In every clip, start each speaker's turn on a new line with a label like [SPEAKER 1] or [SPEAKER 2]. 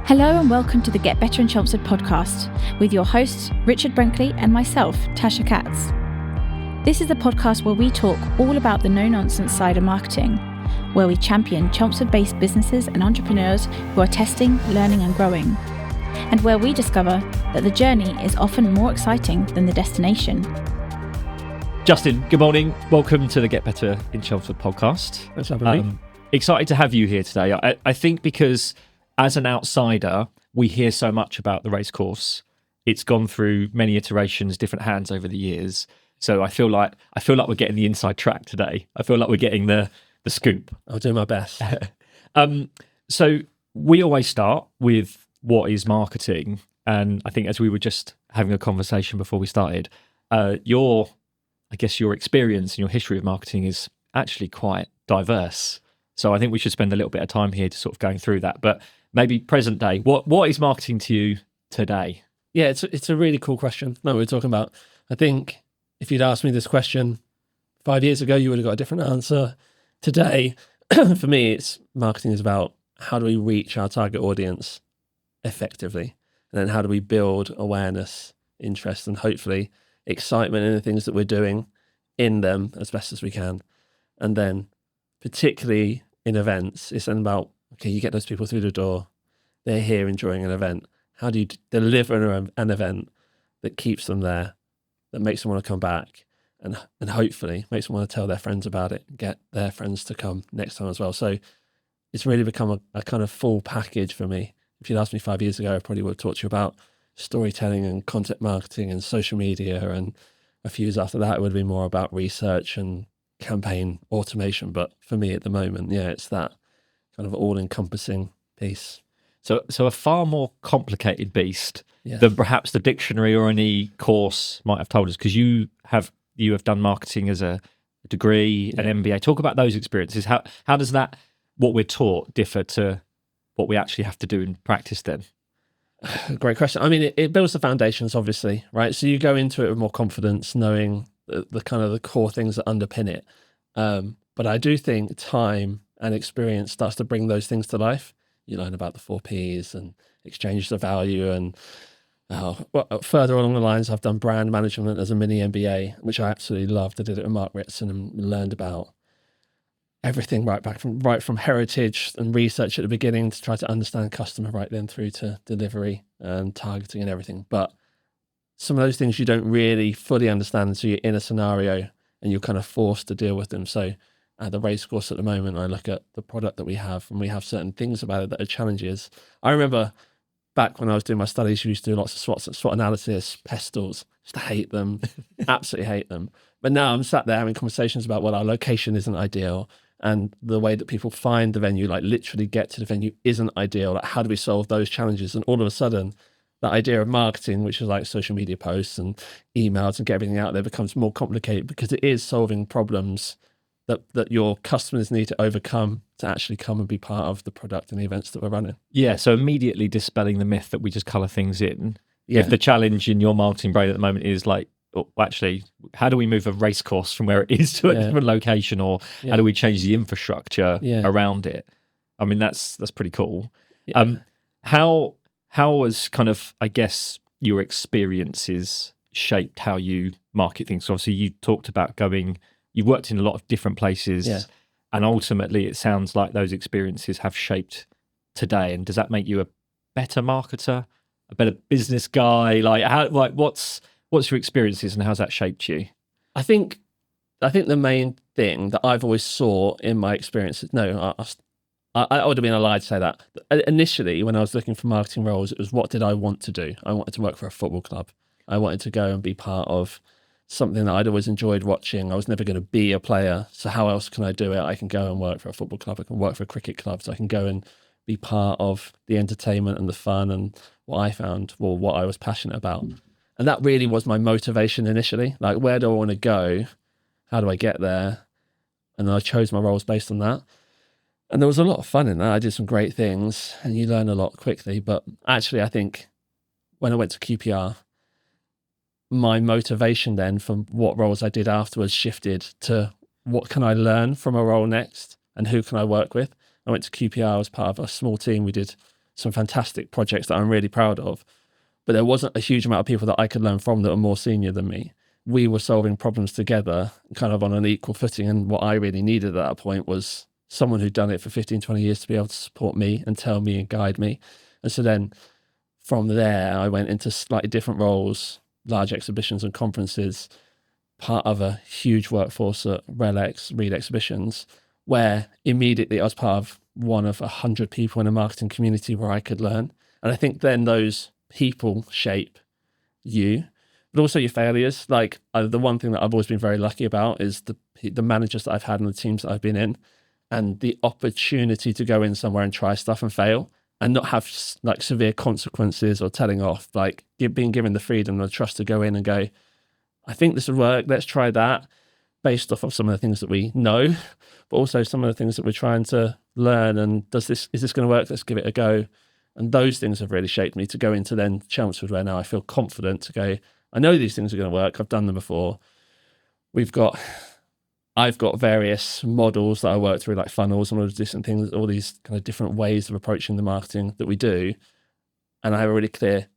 [SPEAKER 1] Hello and welcome to the Get Better in Chelmsford podcast with your hosts Richard Brinkley and myself, Tasha Katz. This is the podcast where we talk all about the no-nonsense side of marketing, where we champion Chelmsford-based businesses and entrepreneurs who are testing, learning and growing, and where we discover that the journey is often more exciting than the destination.
[SPEAKER 2] Justin, good morning. Welcome to the Get Better in Chelmsford podcast.
[SPEAKER 3] Thanks for having me.
[SPEAKER 2] Excited to have you here today. I think because as an outsider, we hear so much about the racecourse. It's gone through many iterations, different hands over the years. So I feel like we're getting the inside track today. I feel like we're getting the scoop.
[SPEAKER 3] I'll do my best.
[SPEAKER 2] So we always start with what is marketing. And I think as we were just having a conversation before we started, your experience and your history of marketing is actually quite diverse. So I think we should spend a little bit of time here to sort of going through that. But maybe present day, what is marketing to you today?
[SPEAKER 3] Yeah, it's a really cool question. No, we're talking about. I think if you'd asked me this question 5 years ago, you would have got a different answer. Today, for me, it's marketing is about how do we reach our target audience effectively, and then how do we build awareness, interest, and hopefully excitement in the things that we're doing in them as best as we can. And then particularly in events, it's then about, okay, you get those people through the door, they're here enjoying an event. How do you deliver an event that keeps them there, that makes them want to come back, and hopefully makes them want to tell their friends about it, get their friends to come next time as well. So it's really become a kind of full package for me. If you'd asked me 5 years ago, I probably would have talked to you about storytelling and content marketing and social media. And a few years after that, it would have been more about research and campaign automation. But for me at the moment, yeah, it's that kind of all-encompassing piece.
[SPEAKER 2] So a far more complicated beast than perhaps the dictionary or any course might have told us, because you have done marketing as a degree, an MBA. Talk about those experiences. How does that, what we're taught, differ to what we actually have to do in practice then?
[SPEAKER 3] Great question. I mean, it builds the foundations, obviously, right? So you go into it with more confidence, knowing the kind of the core things that underpin it. But I do think time and experience starts to bring those things to life. You learn about the 4 Ps and exchanges of value. And further along the lines, I've done brand management as a mini MBA, which I absolutely loved. I did it with Mark Ritson and learned about everything right from heritage and research at the beginning to try to understand customer right then through to delivery and targeting and everything. But some of those things you don't really fully understand until you're in a scenario and you're kind of forced to deal with them. So at the racecourse at the moment, I look at the product that we have and we have certain things about it that are challenges. I remember back when I was doing my studies, we used to do lots of SWOT analysis, pestles, just hate them, absolutely hate them. But now I'm sat there having conversations about, well, our location isn't ideal. And the way that people find the venue, like literally get to the venue, isn't ideal. Like, how do we solve those challenges? And all of a sudden, that idea of marketing, which is like social media posts and emails and get everything out there, becomes more complicated because it is solving problems that your customers need to overcome to actually come and be part of the product and the events that we're running.
[SPEAKER 2] Yeah, so immediately dispelling the myth that we just colour things in.
[SPEAKER 3] Yeah.
[SPEAKER 2] If the challenge in your marketing brain at the moment is like, well, actually, how do we move a racecourse from where it is to a different location, or how do we change the infrastructure around it? I mean, that's pretty cool. Yeah. How has kind of, I guess, your experiences shaped how you market things? So obviously, you talked about you've worked in a lot of different places, and ultimately, it sounds like those experiences have shaped today. And does that make you a better marketer, a better business guy? What's your experiences and how's that shaped you?
[SPEAKER 3] I think the main thing that I've always saw in my experiences, I would have been a lie to say that. Initially, when I was looking for marketing roles, it was, what did I want to do? I wanted to work for a football club. I wanted to go and be part of something that I'd always enjoyed watching. I was never going to be a player. So how else can I do it? I can go and work for a football club. I can work for a cricket club. So I can go and be part of the entertainment and the fun and what I found, or what I was passionate about. And that really was my motivation initially. Like, where do I want to go? How do I get there? And I chose my roles based on that. And there was a lot of fun in that. I did some great things and you learn a lot quickly. But actually, I think when I went to QPR, my motivation then from what roles I did afterwards shifted to what can I learn from a role next and who can I work with? I went to QPR as part of a small team. We did some fantastic projects that I'm really proud of, but there wasn't a huge amount of people that I could learn from that were more senior than me. We were solving problems together kind of on an equal footing. And what I really needed at that point was someone who'd done it for 15, 20 years to be able to support me and tell me and guide me. And so then from there, I went into slightly different roles, large exhibitions and conferences, part of a huge workforce at RELX, Reed Exhibitions, where immediately I was part of one of 100 people in a marketing community where I could learn. And I think then those people shape you, but also your failures. Like the one thing that I've always been very lucky about is the managers that I've had and the teams that I've been in, and the opportunity to go in somewhere and try stuff and fail and not have like severe consequences or telling off, like being given the freedom and the trust to go in and go, I think this would work, let's try that, based off of some of the things that we know, but also some of the things that we're trying to learn. And is this going to work? Let's give it a go. And those things have really shaped me to go into then Chelmsford, where now I feel confident to go, I know these things are going to work. I've done them before. I've got various models that I work through, like funnels and all these different things, all these kind of different ways of approaching the marketing that we do. And I have a really clear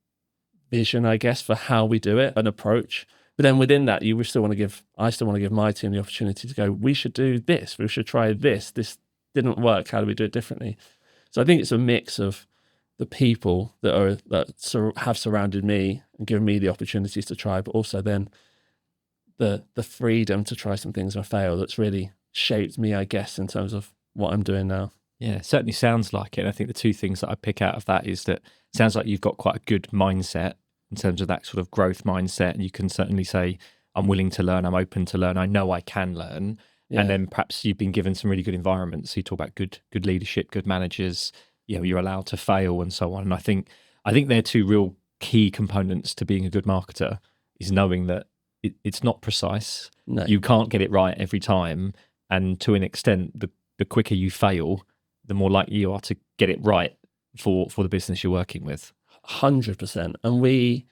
[SPEAKER 3] vision, I guess, for how we do it, an approach. But then within that, I still want to give my team the opportunity to go, we should do this. We should try this. This didn't work. How do we do it differently? So I think it's a mix of the people that have surrounded me and given me the opportunities to try, but also then the freedom to try some things and fail that's really shaped me, I guess, in terms of what I'm doing now.
[SPEAKER 2] Yeah, it certainly sounds like it. And I think the two things that I pick out of that is that it sounds like you've got quite a good mindset in terms of that sort of growth mindset. And you can certainly say, I'm willing to learn, I'm open to learn, I know I can learn. Yeah. And then perhaps you've been given some really good environments. So you talk about good leadership, good managers, you're allowed to fail and so on. And I think they're two real key components to being a good marketer, is knowing that it's not precise. No. You can't get it right every time. And to an extent, the quicker you fail, the more likely you are to get it right for the business you're working with.
[SPEAKER 3] 100%. And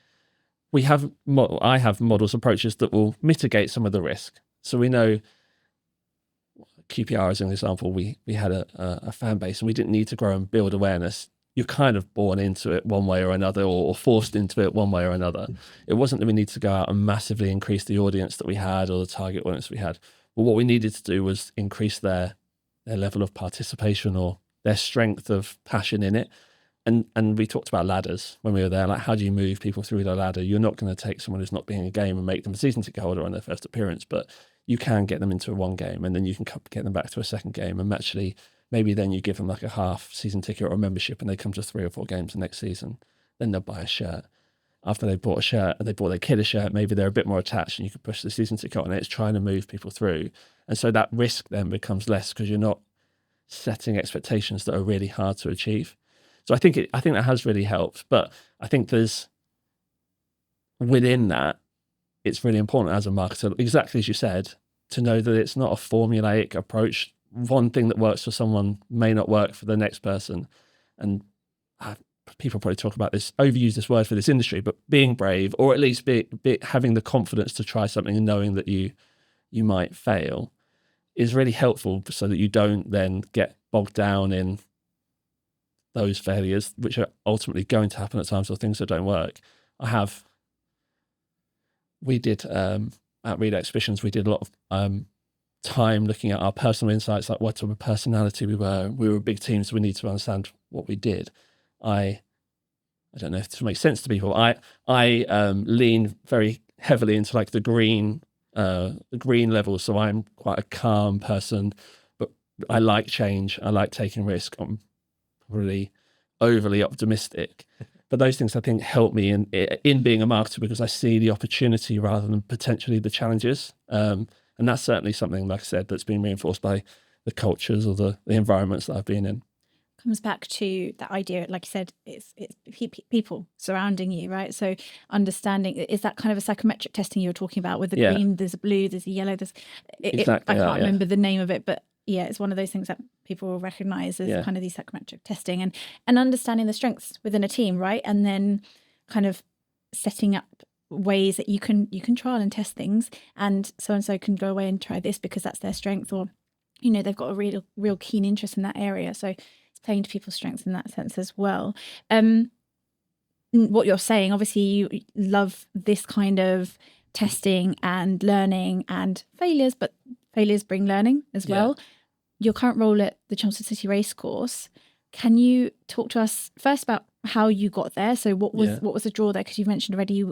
[SPEAKER 3] I have models, approaches that will mitigate some of the risk. So we know QPR as an example, we had a fan base and we didn't need to grow and build awareness. You're kind of born into it one way or another, or forced into it one way or another. It wasn't that we need to go out and massively increase the audience that we had or the target audience we had. But what we needed to do was increase their level of participation or their strength of passion in it. And we talked about ladders when we were there, like how do you move people through the ladder? You're not going to take someone who's not being in a game and make them a season ticket holder on their first appearance, but you can get them into one game and then you can get them back to a second game, and actually maybe then you give them like a half season ticket or a membership and they come to 3 or 4 games the next season. Then they'll buy a shirt. After they bought a shirt and they bought their kid a shirt, maybe they're a bit more attached and you can push the season ticket on it. It's trying to move people through. And so that risk then becomes less because you're not setting expectations that are really hard to achieve. So I think that has really helped. But I think within that, it's really important as a marketer, exactly as you said, to know that it's not a formulaic approach. One thing that works for someone may not work for the next person. And people probably talk about this, overuse this word for this industry, but being brave, or at least having the confidence to try something and knowing that you might fail, is really helpful so that you don't then get bogged down in those failures, which are ultimately going to happen at times, or things that don't work. We did at Reed Exhibitions, we did a lot of time looking at our personal insights, like what type of personality we were. We were a big team, so we need to understand what we did. I don't know if this makes sense to people. I lean very heavily into like the green level. So I'm quite a calm person, but I like change. I like taking risk. I'm really overly optimistic. But those things I think help me in being a marketer, because I see the opportunity rather than potentially the challenges. And that's certainly something, like I said, that's been reinforced by the cultures or the environments that I've been in.
[SPEAKER 1] Comes back to that idea, like you said, it's people surrounding you, right? So understanding, is that kind of a psychometric testing you were talking about with the green, there's a blue, there's a yellow,
[SPEAKER 3] exactly
[SPEAKER 1] I can't remember the name of it, but yeah, it's one of those things that people will recognize as kind of these psychometric testing and understanding the strengths within a team, right? And then kind of setting up ways that you can trial and test things, and so can go away and try this because that's their strength, or they've got a real keen interest in that area. So it's playing to people's strengths in that sense as well. What you're saying, obviously you love this kind of testing and learning and failures, but failures bring learning as well. Your current role at the Chelmsford City Racecourse, can you talk to us first about how you got there? So what was the draw there? Because you've mentioned already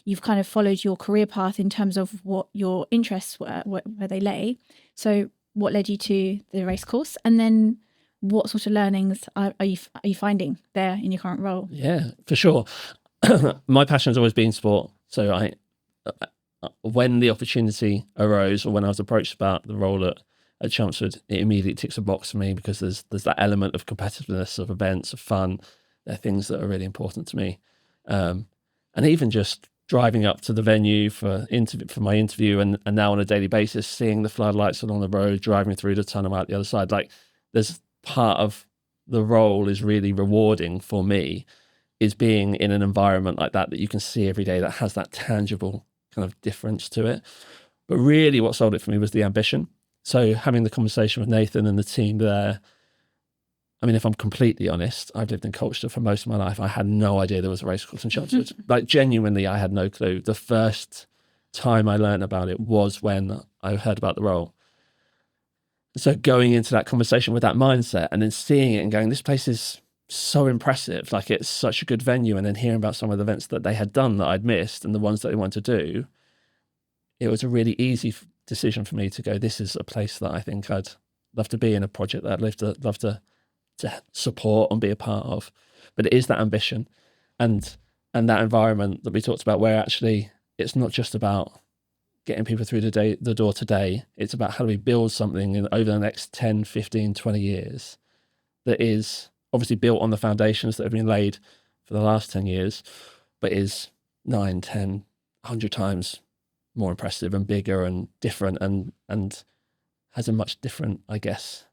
[SPEAKER 1] you've kind of followed your career path in terms of what your interests were, where they lay. So what led you to the racecourse, and then what sort of learnings are you finding there in your current role?
[SPEAKER 3] Yeah, for sure. My passion has always been sport. So when the opportunity arose, or when I was approached about the role at Chelmsford, it immediately ticks a box for me, because there's that element of competitiveness, of events, of fun. They're things that are really important to me. And even just driving up to the venue for my interview, and now on a daily basis, seeing the floodlights along the road, driving through the tunnel out the other side, like there's part of the role is really rewarding for me, is being in an environment like that you can see every day, that has that tangible kind of difference to it. But really what sold it for me was the ambition. So having the conversation with Nathan and the team there, I mean, if I'm completely honest, I've lived in Colchester for most of my life. I had no idea there was a racecourse in Chelmsford. Like genuinely, I had no clue. The first time I learned about it was when I heard about the role. So going into that conversation with that mindset, and then seeing it and going, this place is so impressive. Like it's such a good venue. And then hearing about some of the events that they had done that I'd missed and the ones that they wanted to do, it was a really easy decision for me to go, this is a place that I think I'd love to be in, a project that I'd love to support and be a part of. But it is that ambition and that environment that we talked about, where actually it's not just about getting people through the door today. It's about how do we build something over the next 10, 15, 20 years that is obviously built on the foundations that have been laid for the last 10 years, but is 9, 10, 100 times more impressive and bigger and different, and has a much different, I guess,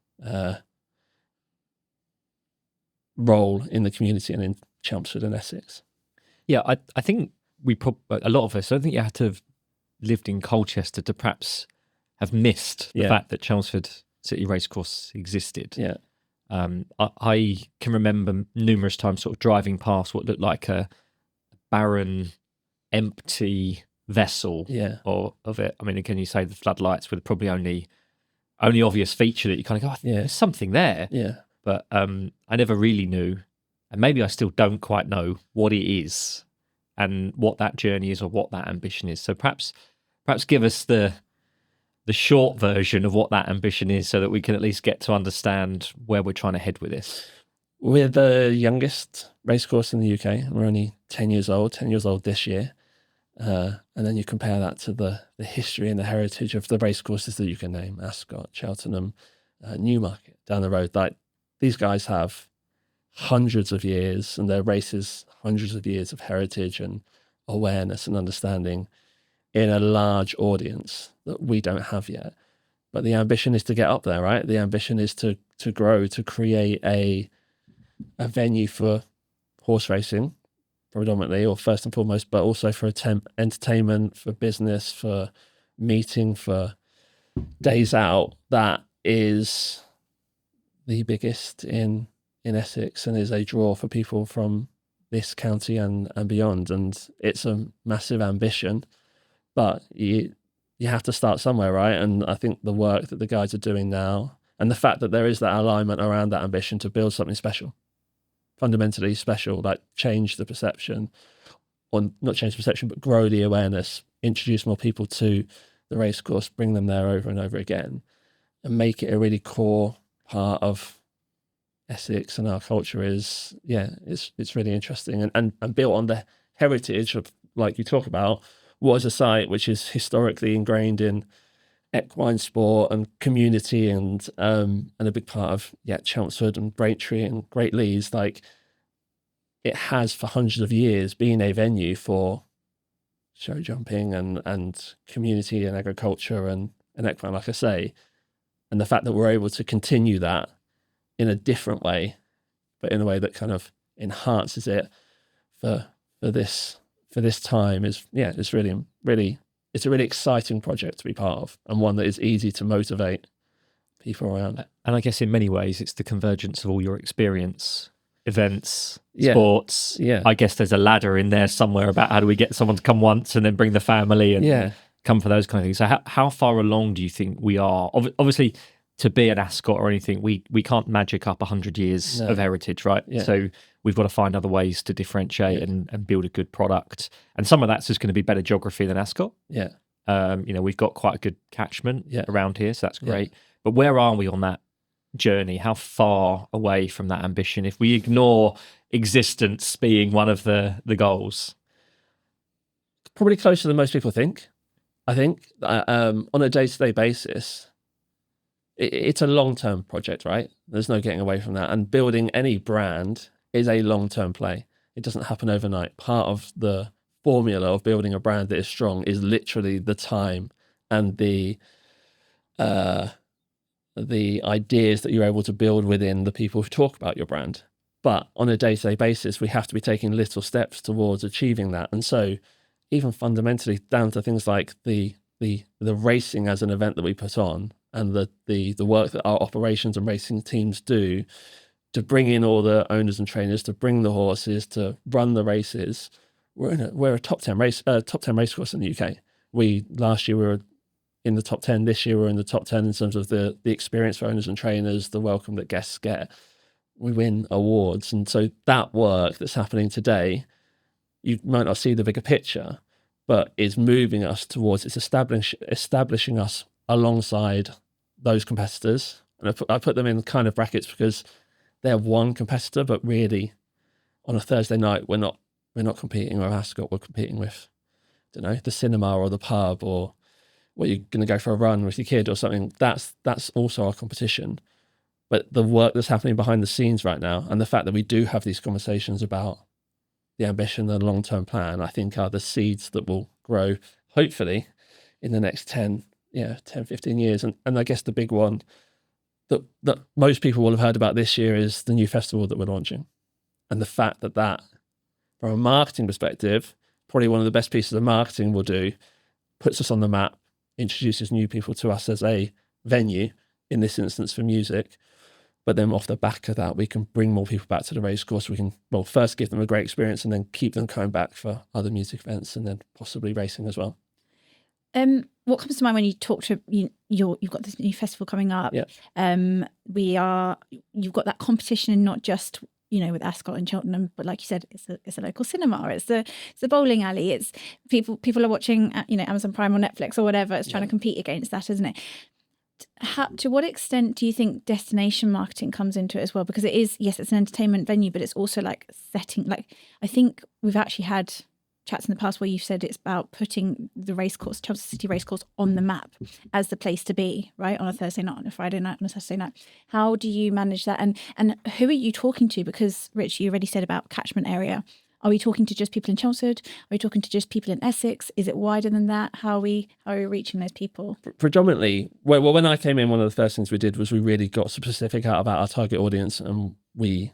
[SPEAKER 3] role in the community and in Chelmsford and Essex.
[SPEAKER 2] Yeah, I think a lot of us, I don't think you had to have lived in Colchester to perhaps have missed the fact that Chelmsford City Racecourse existed.
[SPEAKER 3] Yeah.
[SPEAKER 2] I can remember numerous times sort of driving past what looked like a barren, empty vessel of it. I mean, again, you say the floodlights were probably only obvious feature that you kind of go, there's something there.
[SPEAKER 3] Yeah.
[SPEAKER 2] But I never really knew, and maybe I still don't quite know what it is and what that journey is or what that ambition is. So perhaps give us the short version of what that ambition is, so that we can at least get to understand where we're trying to head with this.
[SPEAKER 3] We're the youngest racecourse in the UK. We're only 10 years old this year. And then you compare that to the history and the heritage of the racecourses that you can name: Ascot, Cheltenham, Newmarket down the road. Like these guys have hundreds of years, and their races hundreds of years of heritage and awareness and understanding in a large audience that we don't have yet. But the ambition is to get up there, right? The ambition is to grow, to create a venue for horse racing predominantly, or first and foremost, but also for entertainment, for business, for meeting, for days out, that is the biggest in Essex and is a draw for people from this county and beyond. And it's a massive ambition, but you have to start somewhere, right? And I think the work that the guys are doing now, and the fact that there is that alignment around that ambition to build something special, fundamentally special, like change the perception, or not change the perception, but grow the awareness, introduce more people to the racecourse, bring them there over and over again, and make it a really core part of Essex and our culture is, it's really interesting and built on the heritage of, like you talk about, was a site which is historically ingrained in equine sport and community and a big part of Chelmsford and Braintree and Great Leys. Like it has for hundreds of years been a venue for show jumping and community and agriculture and equine, like I say. And the fact that we're able to continue that in a different way, but in a way that kind of enhances it for this time is, it's really, it's a really exciting project to be part of, and one that is easy to motivate people around.
[SPEAKER 2] And I guess in many ways, it's the convergence of all your experience, events, sports.
[SPEAKER 3] Yeah.
[SPEAKER 2] I guess there's a ladder in there somewhere about how do we get someone to come once and then bring the family and come for those kind of things. So how far along do you think we are? Obviously, to be an Ascot or anything, we can't magic up 100 years of heritage, right?
[SPEAKER 3] Yeah.
[SPEAKER 2] So we've got to find other ways to differentiate and build a good product. And some of that's just going to be better geography than Ascot.
[SPEAKER 3] Yeah.
[SPEAKER 2] We've got quite a good catchment around here, so that's great.
[SPEAKER 3] Yeah.
[SPEAKER 2] But where are we on that journey? How far away from that ambition, if we ignore existence being one of the goals?
[SPEAKER 3] Probably closer than most people think. I think on a day-to-day basis, it's a long-term project, right? There's no getting away from that. And building any brand is a long-term play. It doesn't happen overnight. Part of the formula of building a brand that is strong is literally the time and the ideas that you're able to build within the people who talk about your brand. But on a day-to-day basis, we have to be taking little steps towards achieving that. And so even fundamentally down to things like the racing as an event that we put on and the work that our operations and racing teams do to bring in all the owners and trainers, to bring the horses, to run the races. We're a top 10 racecourse in the UK. Last year we were in the top 10. This year we're in the top 10 in terms of the experience for owners and trainers, the welcome that guests get. We win awards. And so that work that's happening today, you might not see the bigger picture, but is moving us towards, it's establishing us alongside those competitors. And I put them in kind of brackets because they're one competitor, but really on a Thursday night, we're not competing with Ascot, we're competing with, I don't know, the cinema or the pub, or well, you're going to go for a run with your kid or something. That's also our competition. But the work that's happening behind the scenes right now, and the fact that we do have these conversations about the ambition and the long-term plan, I think are the seeds that will grow, hopefully, in the next 10, 15 years. And I guess the big one that most people will have heard about this year is the new festival that we're launching. And the fact that from a marketing perspective, probably one of the best pieces of marketing we'll do, puts us on the map, introduces new people to us as a venue, in this instance for music. But then off the back of that, we can bring more people back to the racecourse. We can, first give them a great experience and then keep them coming back for other music events and then possibly racing as well.
[SPEAKER 1] What comes to mind when you talk to you've got this new festival coming up?
[SPEAKER 3] Yeah.
[SPEAKER 1] You've got that competition, not just with Ascot and Cheltenham, but like you said, it's a local cinema. It's the bowling alley. It's people are watching Amazon Prime or Netflix or whatever. It's trying to compete against that, isn't it? To what extent do you think destination marketing comes into it as well? Because it is, yes, it's an entertainment venue, but it's also like setting. Like I think we've actually had chats in the past where you've said it's about putting the racecourse, Chelmsford City Racecourse, on the map as the place to be, right? On a Thursday night, on a Friday night, on a Saturday night. How do you manage that? And who are you talking to? Because Rich, you already said about catchment area. Are we talking to just people in Chelmsford? Are we talking to just people in Essex? Is it wider than that? How are we reaching those people?
[SPEAKER 3] Predominantly, well, when I came in, one of the first things we did was we really got specific about our target audience, and we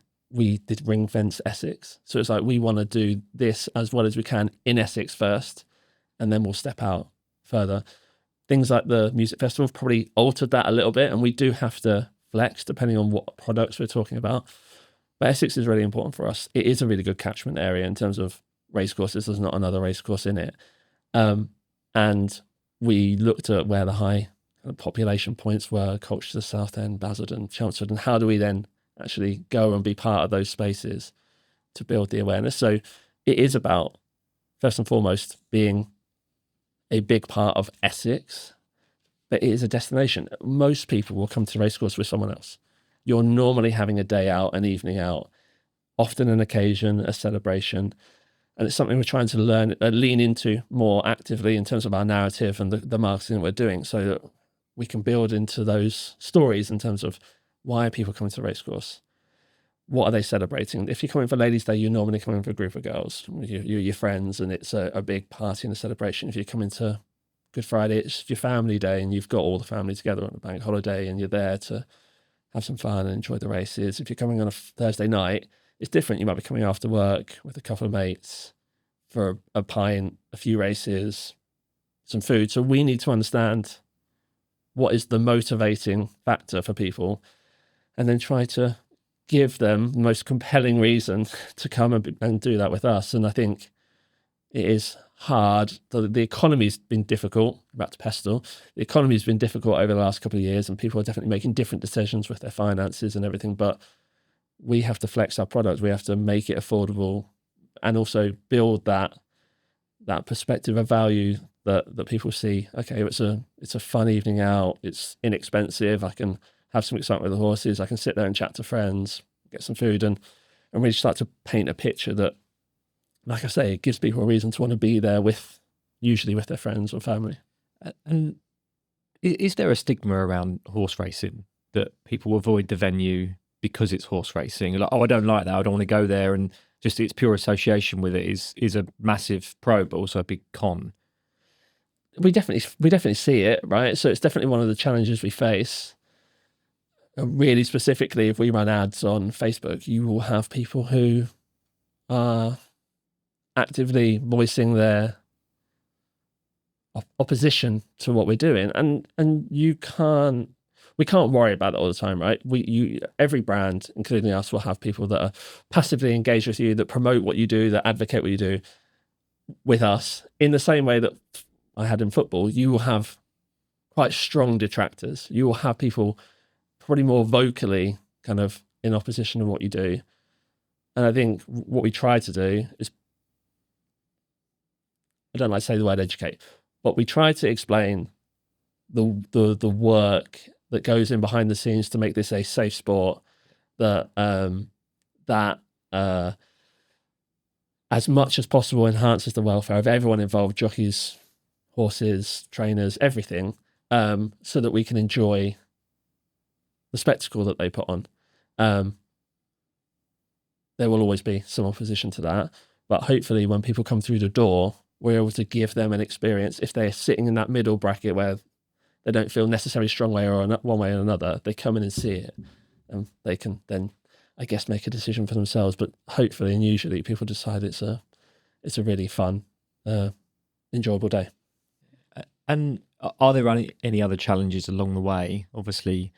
[SPEAKER 3] did ring fence Essex. So it's like we want to do this as well as we can in Essex first, and then we'll step out further. Things like the music festival have probably altered that a little bit, and we do have to flex depending on what products we're talking about. But Essex is really important for us. It is a really good catchment area in terms of racecourses. There's not another racecourse in it. And we looked at where the high population points were, Colchester, Southend, Basildon, Chelmsford, and how do we then actually go and be part of those spaces to build the awareness. So it is about, first and foremost, being a big part of Essex, but it is a destination. Most people will come to the racecourse with someone else. You're normally having a day out, an evening out, often an occasion, a celebration. And it's something we're trying to lean into more actively in terms of our narrative and the marketing we're doing, so that we can build into those stories in terms of why are people coming to the racecourse? What are they celebrating? If you're coming for Ladies' Day, you're normally coming for a group of girls, you're your friends, and it's a big party and a celebration. If you're coming to Good Friday, it's your family day, and you've got all the family together on a bank holiday, and you're there to have some fun and enjoy the races. If you're coming on a Thursday night, it's different. You might be coming after work with a couple of mates for a pint, a few races, some food. So we need to understand what is the motivating factor for people, and then try to give them the most compelling reason to come and do that with us. And I think it is hard. The economy's been difficult, back to Pestle. The economy's been difficult over the last couple of years, and people are definitely making different decisions with their finances and everything. But we have to flex our product. We have to make it affordable, and also build that perspective of value that people see. Okay, it's a fun evening out. It's inexpensive. I can have some excitement with the horses. I can sit there and chat to friends, get some food, and really start to paint a picture that, like I say, it gives people a reason to want to be there usually with their friends or family.
[SPEAKER 2] And is there a stigma around horse racing that people avoid the venue because it's horse racing? Like, oh, I don't like that. I don't want to go there, and just its pure association with it is a massive pro, but also a big con.
[SPEAKER 3] We definitely see it, right? So it's definitely one of the challenges we face. Really specifically, if we run ads on Facebook, you will have people who are actively voicing their opposition to what we're doing, and we can't worry about it all the time, right? Every brand, including us, will have people that are passively engaged with you, that promote what you do, that advocate what you do with us. In the same way that I had in football, you will have quite strong detractors. You will have people probably more vocally kind of in opposition to what you do. And I think what we try to do is, I don't like to say the word educate, but we try to explain the work that goes in behind the scenes to make this a safe sport, that as much as possible enhances the welfare of everyone involved, jockeys, horses, trainers, everything, so that we can enjoy the spectacle that they put on. There will always be some opposition to that, but hopefully when people come through the door, we're able to give them an experience. If they're sitting in that middle bracket where they don't feel necessarily strong way or one way or another, they come in and see it, and they can then, I guess, make a decision for themselves. But hopefully, and usually, people decide it's a really fun, enjoyable day.
[SPEAKER 2] And are there any other challenges along the way? Obviously,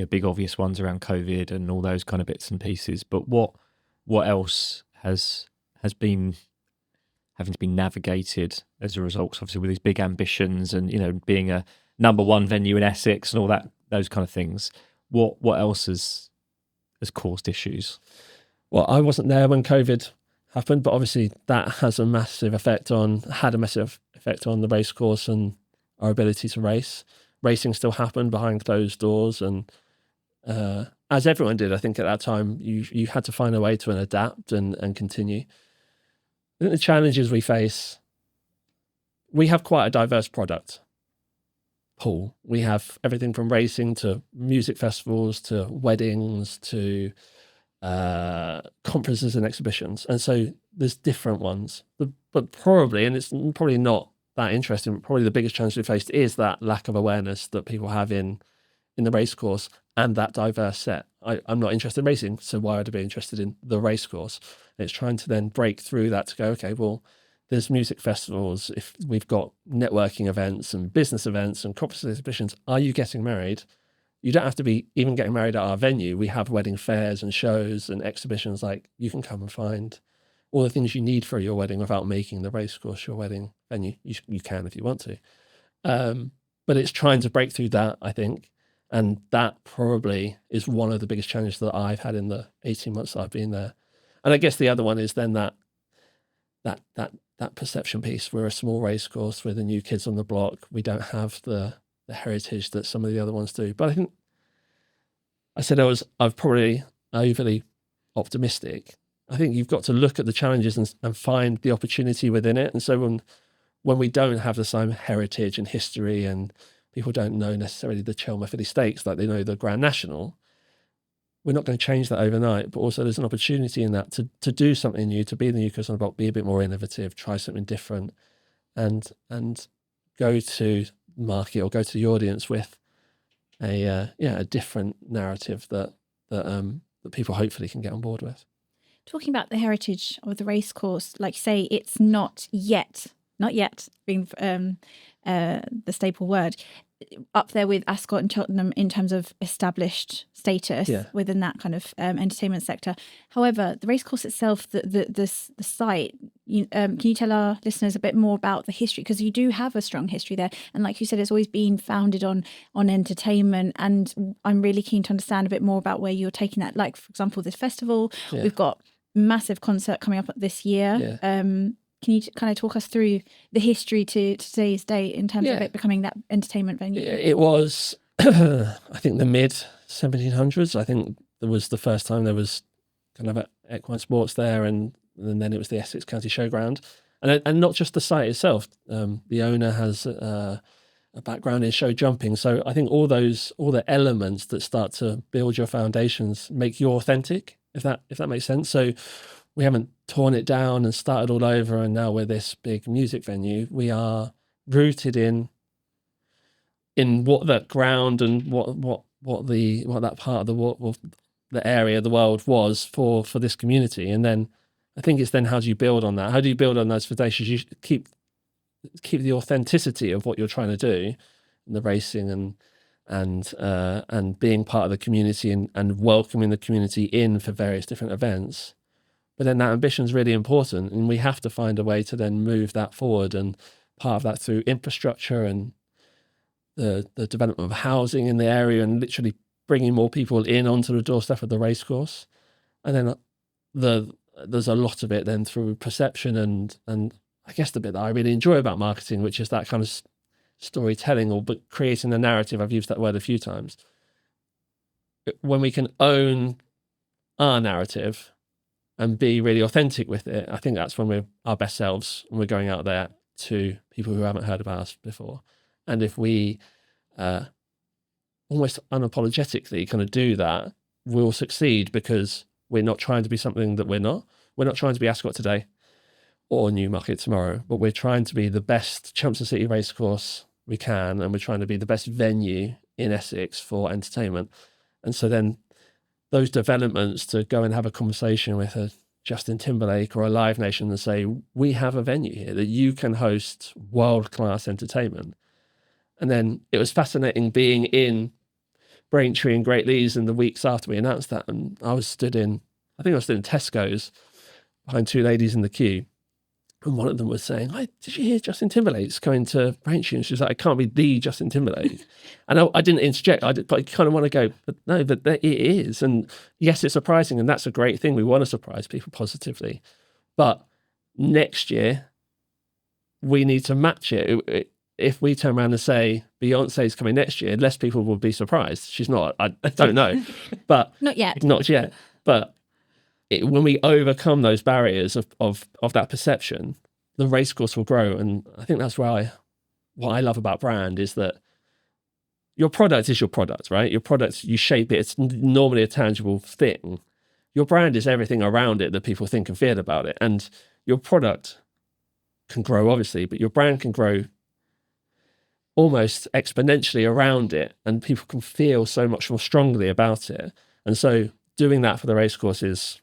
[SPEAKER 2] big obvious ones around COVID and all those kind of bits and pieces. But what else has been having to be navigated as a result? Obviously, with these big ambitions and being a number one venue in Essex and all that, those kind of things. What else has caused issues?
[SPEAKER 3] Well, I wasn't there when COVID happened, but obviously that had a massive effect on the racecourse and our ability to race. Racing still happened behind closed doors, and as everyone did, I think at that time, you had to find a way to adapt and continue. I think the challenges we face, we have quite a diverse product pool. We have everything from racing to music festivals to weddings to conferences and exhibitions, and so there's different ones. But probably, and it's probably not that interesting, probably the biggest challenge we faced is that lack of awareness that people have in the racecourse and that diverse set. I'm not interested in racing, so why would I be interested in the racecourse? And it's trying to then break through that to go, okay, well, there's music festivals, if we've got networking events and business events and conference exhibitions. Are you getting married? You don't have to be even getting married at our venue. We have wedding fairs and shows and exhibitions. Like, you can come and find all the things you need for your wedding without making the racecourse your wedding venue. You can if you want to. But it's trying to break through that, I think. And that probably is one of the biggest challenges that I've had in the 18 months that I've been there. And I guess the other one is then that perception piece. We're a small racecourse. We're the new kids on the block. We don't have the heritage that some of the other ones do. But I think I said I've probably overly optimistic. I think you've got to look at the challenges and find the opportunity within it. And so when we don't have the same heritage and history, and people don't know necessarily the Chelmsford City Stakes like they know the Grand National, we're not going to change that overnight. But also there's an opportunity in that to do something new, to be the new kids on the block, be a bit more innovative, try something different, and go to market or go to the audience with a different narrative that people hopefully can get on board with.
[SPEAKER 1] Talking about the heritage of the racecourse, like say it's not yet being the staple word. up there with Ascot and Cheltenham in terms of established status within that kind of entertainment sector. However, the racecourse itself, the site, can you tell our listeners a bit more about the history? Because you do have a strong history there. And like you said, it's always been founded on entertainment. And I'm really keen to understand a bit more about where you're taking that. Like, for example, this festival, we've got massive concert coming up this year. Can you kind of talk us through the history to today's date in terms of it becoming that entertainment venue?
[SPEAKER 3] It was, I think, the mid 1700s. I think there was the first time there was kind of equine sports there, and then it was the Essex County Showground. And not just the site itself. The owner has a background in show jumping. So I think all the elements that start to build your foundations make you authentic, if that makes sense. So we haven't torn it down and started all over, and now we're this big music venue. We are rooted in what that ground and what that part of the area of the world was for this community. And then I think it's then how do you build on that? How do you build on those foundations? You keep the authenticity of what you're trying to do, and the racing and being part of the community and welcoming the community in for various different events. But then that ambition is really important, and we have to find a way to then move that forward, and part of that through infrastructure and the development of housing in the area, and literally bringing more people in onto the doorstep of the racecourse. And then there's a lot of it then through perception and I guess the bit that I really enjoy about marketing, which is that kind of storytelling but creating a narrative. I've used that word a few times. When we can own our narrative and be really authentic with it, I think that's when we're our best selves, when we're going out there to people who haven't heard about us before. And if we almost unapologetically kind of do that, we'll succeed, because we're not trying to be something that we're not. We're not trying to be Ascot today or Newmarket tomorrow, but we're trying to be the best Chelmsford City Racecourse we can, and we're trying to be the best venue in Essex for entertainment. And so then those developments to go and have a conversation with a Justin Timberlake or a Live Nation and say, we have a venue here that you can host world-class entertainment. And then it was fascinating being in Braintree and Great Leys in the weeks after we announced that. And I stood in Tesco's behind two ladies in the queue. And one of them was saying, did you hear Justin Timberlake's going to Braintree? And she was like, it can't be the Justin Timberlake. And I didn't interject, but I kind of want to go, but no, but it is. And yes, it's surprising, and that's a great thing. We want to surprise people positively. But next year, we need to match it. If we turn around and say, Beyonce's coming next year, less people will be surprised. She's not. I don't know. But
[SPEAKER 1] Not yet.
[SPEAKER 3] Not yet. But when we overcome those barriers of that perception, the racecourse will grow. And I think that's why what I love about brand is that your product is your product, right? Your product, you shape it. It's normally a tangible thing. Your brand is everything around it that people think and feel about it. And your product can grow, obviously, but your brand can grow almost exponentially around it, and people can feel so much more strongly about it. And so doing that for the racecourse is,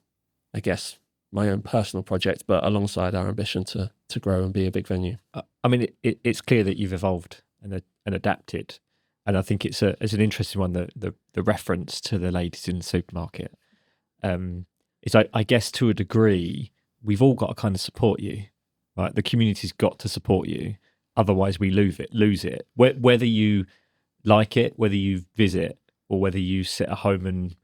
[SPEAKER 3] I guess, my own personal project, but alongside our ambition to grow and be a big venue.
[SPEAKER 2] I mean, it's clear that you've evolved and adapted, and I think it's an interesting one. The reference to the ladies in the supermarket is, I guess, to a degree, we've all got to kind of support you, right? The community's got to support you. Otherwise, we lose it. Whether you like it, whether you visit, or whether you sit at home and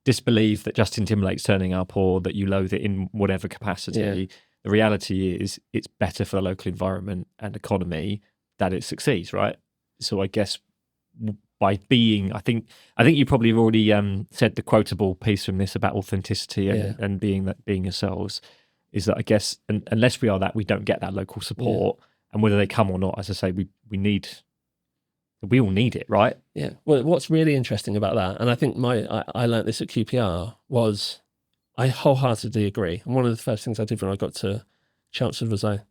[SPEAKER 2] disbelieve that Justin Timberlake's turning up, or that you loathe it in whatever capacity, the reality is it's better for the local environment and economy that it succeeds, right? So I guess by being, I think you probably have already said the quotable piece from this about authenticity and being yourselves, is that I guess unless we are that, we don't get that local support. Yeah. And whether they come or not, as I say, we all need it, right?
[SPEAKER 3] Yeah. Well, what's really interesting about that, and I think I learned this at QPR, was I wholeheartedly agree. And one of the first things I did when I got to Chelmsford was I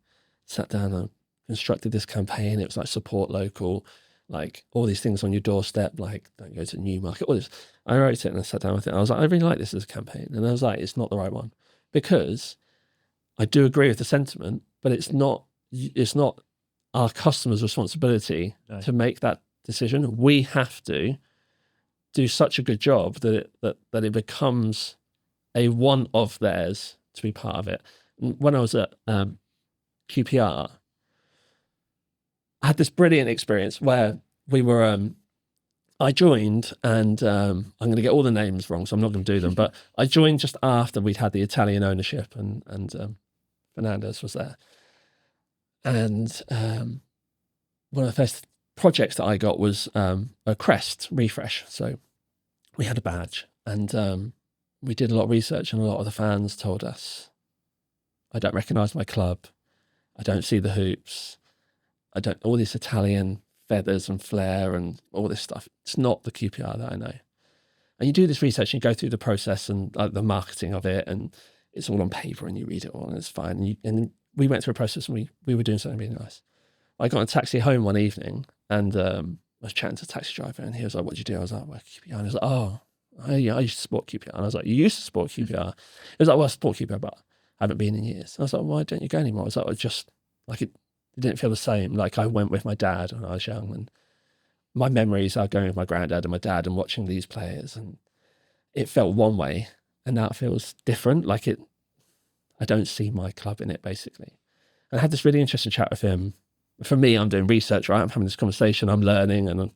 [SPEAKER 3] sat down and constructed this campaign. It was like support local, like all these things on your doorstep, like don't go to Newmarket, all this. I wrote it and I sat down with it. I was like, I really like this as a campaign. And I was like, it's not the right one, because I do agree with the sentiment, but it's not our customer's responsibility to make that decision. We have to do such a good job that it becomes a one of theirs to be part of it. When I was at QPR, I had this brilliant experience where we were, I joined, and I'm going to get all the names wrong, so I'm not going to do them, but I joined just after we'd had the Italian ownership, and Fernandez was there. And one of the first projects that I got was a crest refresh. So we had a badge, and we did a lot of research, and a lot of the fans told us, I don't recognise my club, I don't see the hoops, I don't, all this Italian feathers and flair and all this stuff. It's not the QPR that I know. And you do this research and you go through the process and the marketing of it, and it's all on paper and you read it all and it's fine. And we went through a process, and we were doing something really nice. I got in a taxi home one evening, and I was chatting to the taxi driver, and he was like, what did you do? I was like, well, QPR. And he was like, oh, yeah, I used to support QPR. And I was like, you used to support QPR? He was like, well, I support QPR, but I haven't been in years. And I was like, why don't you go anymore? I was like, well, just like it didn't feel the same. Like I went with my dad when I was young, and my memories are going with my granddad and my dad and watching these players, and it felt one way, and now it feels different. Like I don't see my club in it, basically. And I had this really interesting chat with him. For me, I'm doing research, right? I'm having this conversation, I'm learning, and I'm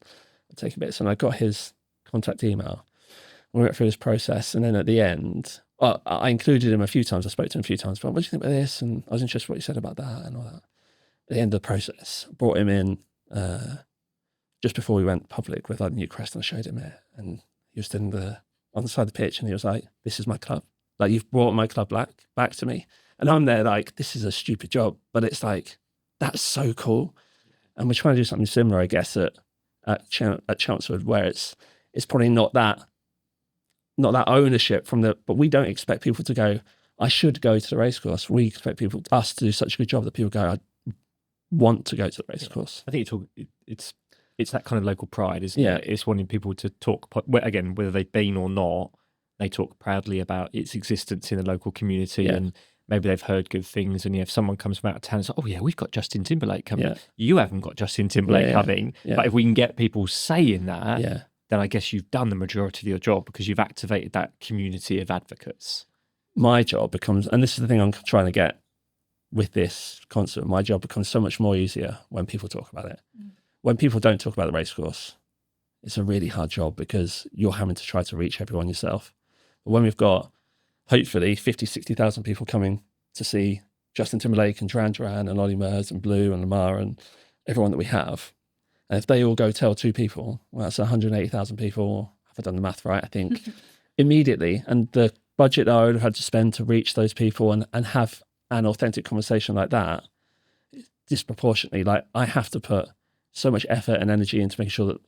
[SPEAKER 3] taking bits. And I got his contact email. We went through this process, and then at the end, I included him a few times. I spoke to him a few times, but what do you think about this? And I was interested in what he said about that and all that. At the end of the process, brought him in just before we went public with our new crest, and I showed him it. And he was standing on the side of the pitch, and he was like, this is my club. Like, you've brought my club back to me. And I'm there like, this is a stupid job, but it's like, that's so cool. And we're trying to do something similar, I guess, at Chelmsford, where it's probably not that ownership but we don't expect people to go, I should go to the racecourse. We expect us to do such a good job that people go, I want to go to the racecourse.
[SPEAKER 2] I think it's that kind of local pride, isn't it? It's wanting people to talk, again, whether they've been or not, they talk proudly about its existence in the local community, and maybe they've heard good things. And if someone comes from out of town and says, oh yeah, we've got Justin Timberlake coming. You haven't got Justin Timberlake coming. But if we can get people saying that, then I guess you've done the majority of your job, because you've activated that community of advocates.
[SPEAKER 3] My job becomes, and this is the thing I'm trying to get with this concert, my job becomes so much more easier when people talk about it. When people don't talk about the racecourse, it's a really hard job, because you're having to try to reach everyone yourself. But when we've got, hopefully, 50, 60,000 people coming to see Justin Timberlake and Duran Duran and Ollie Murs and Blue and Lamar and everyone that we have, and if they all go tell two people, well, that's 180,000 people. Have I done the math right? I think immediately. And the budget that I would have had to spend to reach those people and have an authentic conversation like that, disproportionately, like I have to put so much effort and energy into making sure that,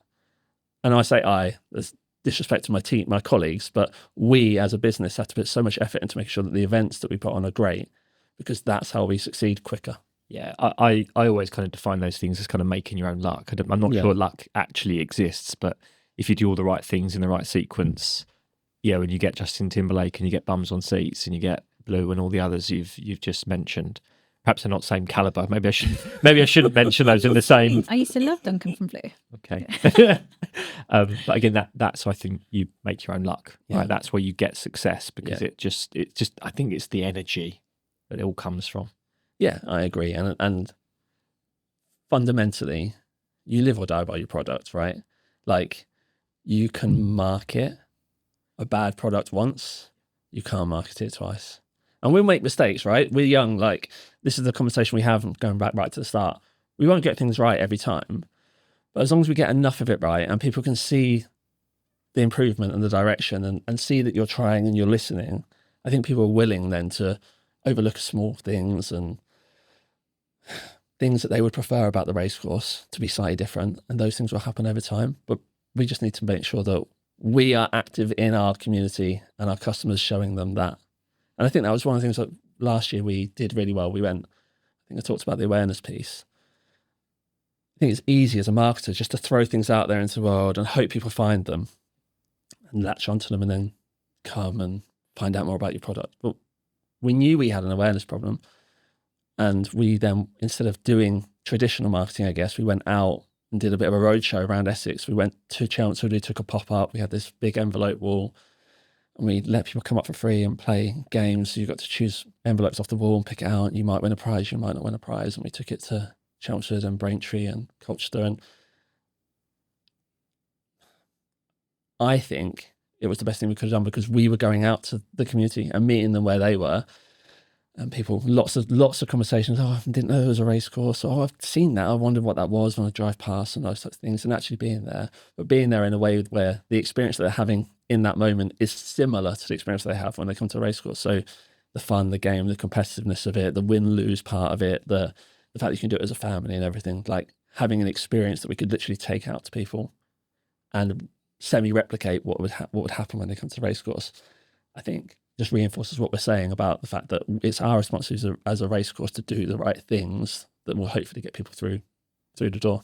[SPEAKER 3] and I say there's disrespect to my team, my colleagues, but we as a business have to put so much effort into making sure that the events that we put on are great, because that's how we succeed quicker.
[SPEAKER 2] Yeah, I always kind of define those things as kind of making your own luck. I'm not sure luck actually exists, but if you do all the right things in the right sequence, when you get Justin Timberlake and you get bums on seats and you get Blue and all the others you've just mentioned, perhaps they're not same caliber. Maybe I shouldn't mention those in the same.
[SPEAKER 1] I used to love Duncan from Blue.
[SPEAKER 2] Okay, but again, that's I think you make your own luck. Right, that's where you get success, because it's just I think it's the energy that it all comes from.
[SPEAKER 3] Yeah, I agree. And fundamentally, you live or die by your product, right? Like, you can market a bad product once, you can't market it twice. And we'll make mistakes, right? We're young. Like, this is the conversation we have going back right to the start. We won't get things right every time. But as long as we get enough of it right and people can see the improvement and the direction and see that you're trying and you're listening, I think people are willing then to overlook small things and things that they would prefer about the racecourse to be slightly different, and those things will happen over time. But we just need to make sure that we are active in our community and our customers, showing them that. And I think that was one of the things that last year we did really well. I think I talked about the awareness piece. I think it's easy as a marketer just to throw things out there into the world and hope people find them and latch onto them and then come and find out more about your product. But we knew we had an awareness problem. And we then, instead of doing traditional marketing, I guess, we went out and did a bit of a roadshow around Essex. We went to Chelmsford, we took a pop-up, we had this big envelope wall, and we let people come up for free and play games. So you got to choose envelopes off the wall and pick it out. You might win a prize, you might not win a prize. And we took it to Chelmsford and Braintree and Colchester. And I think it was the best thing we could have done, because we were going out to the community and meeting them where they were. And people, lots of conversations. Oh, I didn't know there was a race course. Oh, I've seen that. I wondered what that was when I drive past, and those sorts of things. And actually being there, but being there in a way where the experience that they're having in that moment is similar to the experience they have when they come to a race course. So the fun, the game, the competitiveness of it, the win-lose part of it, the fact that you can do it as a family and everything, like having an experience that we could literally take out to people and semi-replicate what would happen when they come to the race course, I think just reinforces what we're saying about the fact that it's our responsibility as a race course to do the right things that will hopefully get people through the door.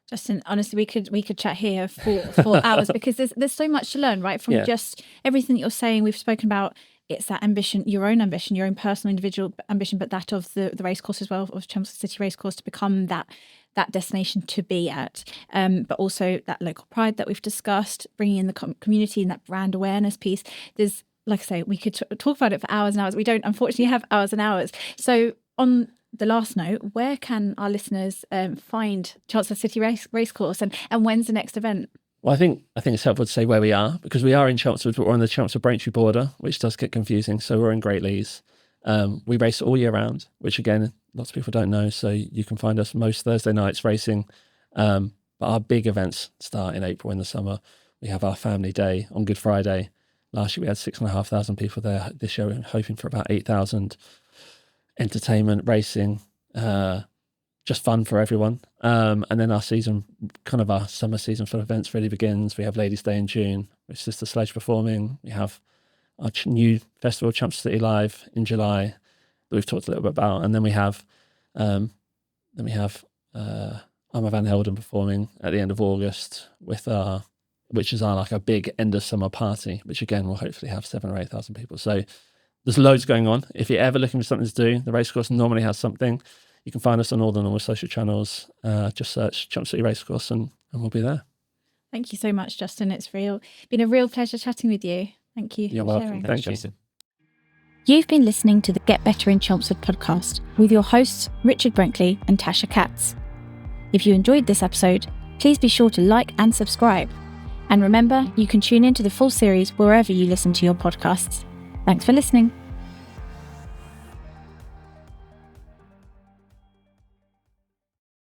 [SPEAKER 1] Justin, honestly, we could chat here for hours, because there's so much to learn, right? From just everything that you're saying. We've spoken about, it's that ambition, your own personal, individual ambition, but that of the race course as well, of Chelmsford City Racecourse, to become that destination to be at, but also that local pride that we've discussed, bringing in the community and that brand awareness piece. There's, like I say, we could talk about it for hours and hours. We don't, unfortunately, have hours and hours. So on the last note, where can our listeners find Chelmsford City Racecourse, and when's the next event?
[SPEAKER 3] Well, I think it's helpful to say where we are, because we are in Chelmsford, but we're on the Chelmsford Braintree border, which does get confusing. So we're in Great Leys. We race all year round, which again, lots of people don't know. So you can find us most Thursday nights racing. But our big events start in April in the summer. We have our family day on Good Friday. Last year we had 6,500 people there. This year we're hoping for about 8,000. Entertainment, racing, just fun for everyone. And then our summer season for events really begins. We have Ladies' Day in June with Sister Sledge performing. We have our new festival, Chelmsford City Live, in July, that we've talked a little bit about. And then we have Arma Van Helden performing at the end of August which is our big end of summer party, which again will hopefully have 7,000 or 8,000 people. So there's loads going on. If you're ever looking for something to do, the racecourse normally has something. You can find us on all the normal social channels. Just search Chelmsford City Racecourse and we'll be there.
[SPEAKER 1] Thank you so much, Justin. It's been a real pleasure chatting with you. Thank you.
[SPEAKER 3] You're welcome. Thanks,
[SPEAKER 2] Jason.
[SPEAKER 1] You've been listening to the Get Better in Chelmsford podcast with your hosts, Richard Brinkley and Tasha Katz. If you enjoyed this episode, please be sure to like and subscribe. And remember, you can tune into the full series wherever you listen to your podcasts. Thanks for listening.